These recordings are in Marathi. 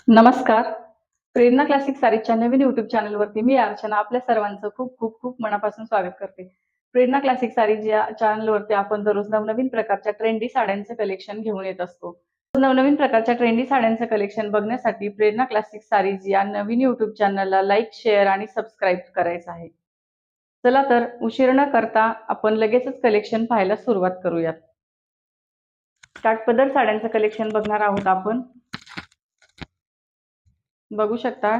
नमस्कार. प्रेरणा क्लासिक सारीच्या नवीन YouTube चॅनलवरती मी अर्चना आपल्या सर्वांचं खूप खूप खूप मनापासून स्वागत करते. प्रेरणा क्लासिक सारीज या चॅनलवरती आपण दररोज नवनवीन प्रकारच्या ट्रेंडी साड्यांचं कलेक्शन घेऊन येत असतो. नवनवीन प्रकारच्या ट्रेंडी साड्यांचं कलेक्शन बघण्यासाठी प्रेरणा क्लासिक सारीज या नवीन YouTube चॅनलला लाईक, शेअर आणि सबस्क्राईब करायचं आहे. चला तर उशीर न करता आपण लगेचच कलेक्शन पाहायला सुरुवात करूयात. काठपदर साड्यांचं कलेक्शन बघणार आहोत आपण. बघू शकता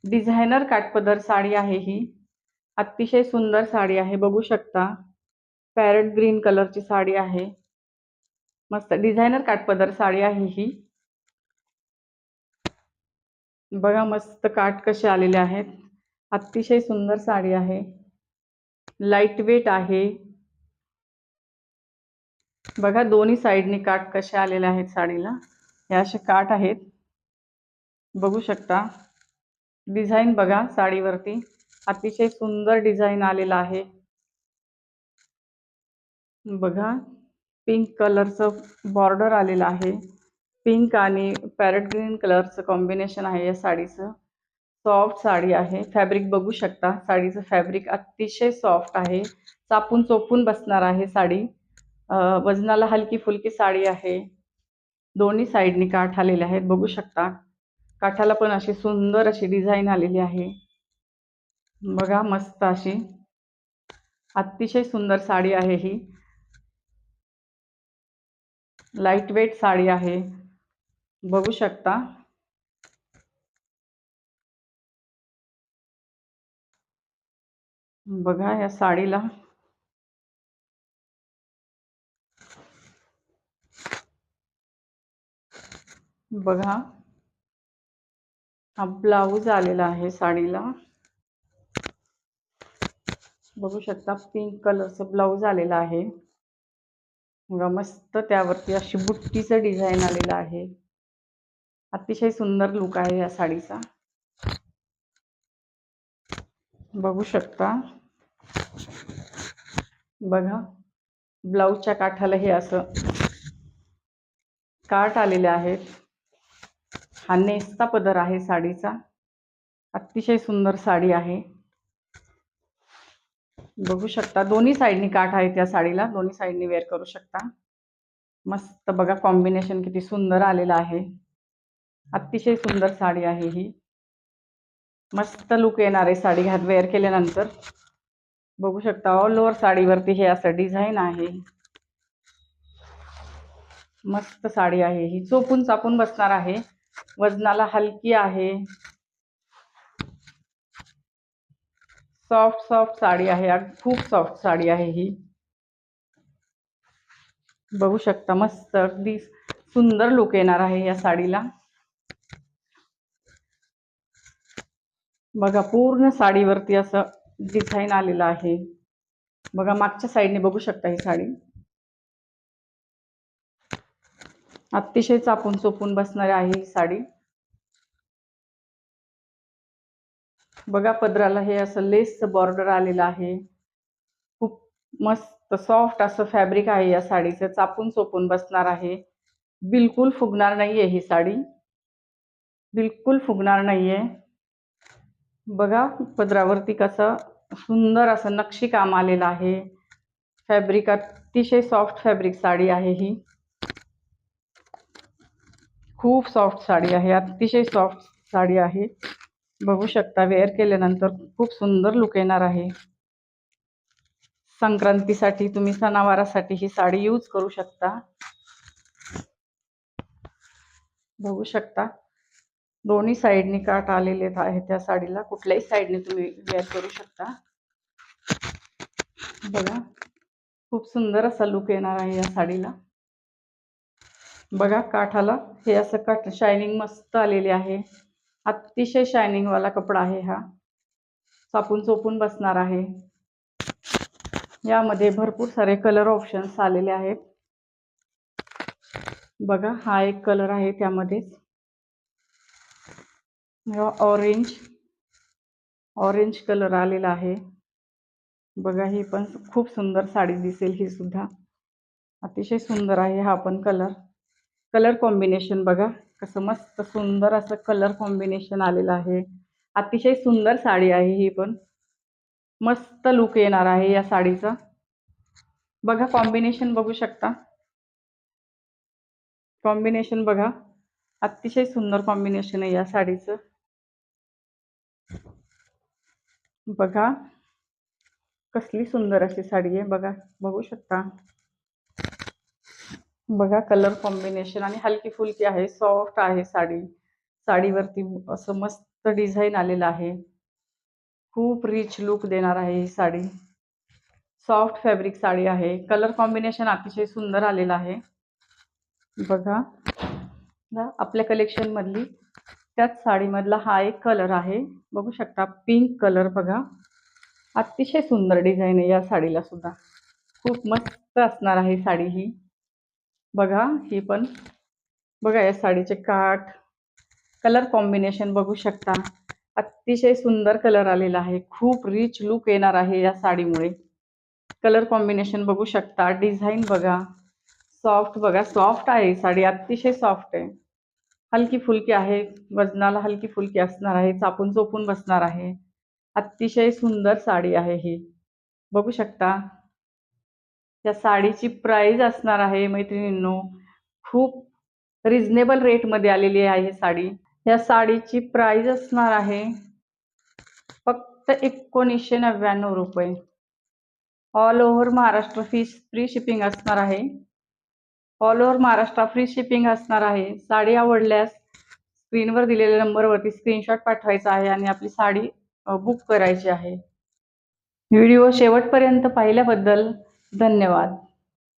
डिझायनर काठपदर साडी आहे ही. अतिशय सुंदर साडी आहे. बघू शकता पॅरेट ग्रीन कलरची साडी आहे. मस्त डिझायनर काठपदर साडी आहे ही. बघा मस्त काठ कसे आलेले आहेत. अतिशय सुंदर साडी आहे. लाईट वेट आहे. बघा दोन्ही साइडनी काठ कसे आलेले आहेत साडीला. हे असे काठ आहेत. बघू शकता डिझाईन बघा साडीवरती अतिशय सुंदर डिझाईन आलेला आहे. बघा पिंक कलरचं बॉर्डर आलेलं आहे. पिंक आणि पॅरेट ग्रीन कलरचं कॉम्बिनेशन आहे या साडीचं. सॉफ्ट साडी आहे. फॅब्रिक बघू शकता साडीचं फॅब्रिक अतिशय सॉफ्ट आहे. चापून चोपून बसणार आहे साडी. वजनाला हलकी फुलकी साडी आहे. दोन्ही साईडनी काठ आलेले आहेत. बघू शकता काठाला पण अशी सुंदर अशी डिझाईन आलेली आहे. बघा मस्त अशी अतिशय सुंदर साडी आहे ही. लाईट वेट साडी आहे. बघू शकता बघा या साडीला बघा हा ब्लाऊज आलेला आहे साडीला. बघू शकता पिंक कलरचं ब्लाऊज आलेलं आहे. बघा मस्त त्यावरती अशी बुट्टीचं डिझाईन आलेलं आहे. अतिशय सुंदर लुक आहे या साडीचा. बघू शकता बघा ब्लाऊजच्या काठाला हे असं काठ आलेले आहेत. हा नेसता पदर आहे साडीचा. अतिशय सुंदर साडी आहे. बघू शकता दोन्ही साइडनी काठ आहेत या साडीला. दोन्ही साइडनी वेअर करू शकता. मस्त बघा कॉम्बिनेशन किती सुंदर आलेलं आहे. अतिशय सुंदर साडी आहे ही. मस्त लुक येणार आहे साडी वेअर केल्यानंतर. बघू शकता ऑल ओव्हर साडीवरती हे असं डिझाईन आहे. मस्त साडी आहे ही. चोपून चापून बसणार आहे. वजनाला हलकी आहे. सॉफ्ट सॉफ्ट साडी आहे. खूप सॉफ्ट साडी आहे ही. बघू शकता मस्त अगदी सुंदर लुक येणार आहे या साडीला. बघा पूर्ण साडीवरती असं डिझाईन आलेलं आहे. बघा मागच्या साईडने बघू शकता ही साडी अतिशय चापून चोपून बसणार आहे ही साडी. बघा पदराला हे असं लेसचं बॉर्डर आलेलं आहे. खूप मस्त सॉफ्ट असं फॅब्रिक आहे या साडीचं. चापून चोपून बसणार आहे. बिलकुल फुगणार नाहीये ही साडी. बिलकुल फुगणार नाहीये. बघा पदरावरती कसं सुंदर असं नक्षी काम आलेलं आहे. फॅब्रिक अतिशय सॉफ्ट फॅब्रिक साडी आहे ही. खूप सॉफ्ट साडी आहे. अतिशय सॉफ्ट साडी आहे. बघू शकता वेअर केल्यानंतर खूप सुंदर लुक येणार आहे. संक्रांतीसाठी तुम्ही सणावारासाठी ही साडी यूज करू शकता. बघू शकता दोन्ही साइडनी काठ आलेले आहेत त्या साडीला. कुठल्याही साइडने तुम्ही वेअर करू शकता. बघा खूप सुंदर असा लुक येणार आहे या साडीला. बघा काठाला हे असं काठ शायनिंग मस्त आलेली आहे. अतिशय शायनिंग वाला कपडा आहे हा. चापून चोपून बसणार आहे. यामध्ये भरपूर सारे कलर ऑप्शन्स आलेले आहेत. बघा हा एक कलर आहे त्यामध्येच ऑरेंज कलर आलेला आहे. बघा ही पण खूप सुंदर साडी दिसेल ही सुद्धा. अतिशय सुंदर आहे हा पण कलर कॉम्बिनेशन बघा कसं मस्त सुंदर असं कलर कॉम्बिनेशन आलेलं आहे. अतिशय सुंदर साडी आहे ही पण. मस्त लुक येणार आहे या साडीचा. बघा कॉम्बिनेशन बघू शकता. कॉम्बिनेशन बघा. अतिशय सुंदर कॉम्बिनेशन आहे या साडीचं. बघा कसली सुंदर अशी साडी आहे बघा. बघू शकता. बघा कलर कॉम्बिनेशन आणि हलकी फुलकी आहे. सॉफ्ट आहे साडी. साडीवरती असं मस्त डिझाईन आलेलं आहे. खूप रिच लुक देणार आहे ही साडी. सॉफ्ट फॅब्रिक साडी आहे. कलर कॉम्बिनेशन अतिशय सुंदर आलेलं आहे. बघा आपल्या कलेक्शन मधली त्याच साडीमधला हा एक कलर आहे. बघू शकता पिंक कलर बघा. अतिशय सुंदर डिझाईन आहे या साडीला सुद्धा. खूप मस्त असणार आहे साडी ही. बघा ही पण. बघा या साडीचे काठ कलर कॉम्बिनेशन बघू शकता. अतिशय सुंदर कलर आलेला आहे. खूप रिच लुक येणार आहे या साडीमुळे. कलर कॉम्बिनेशन बघू शकता. डिझाईन बघा. सॉफ्ट बघा. सॉफ्ट आहे साडी. अतिशय सॉफ्ट आहे. हलकी फुलकी आहे. वजनाला हलकी फुलकी असणार आहे. चापून चोपून बसणार आहे. अतिशय सुंदर साडी आहे ही. बघू शकता. या साडीची प्राइस असणार आहे मैत्रिणींनो खूप रिझनेबल रेटमध्ये आलेली आहे ही साडी. या साडीची प्राइस असणार आहे फक्त 1999 रुपये. All over Maharashtra free shipping असणार आहे. All over Maharashtra free shipping असणार आहे. साडी आवडल्यास स्क्रीनवर दिलेल्या नंबरवरती स्क्रीनशॉट पाठवायचा आहे आणि आपली साडी बुक करायची आहे. व्हिडिओ शेवटपर्यंत पाहिल्याबद्दल धन्यवाद.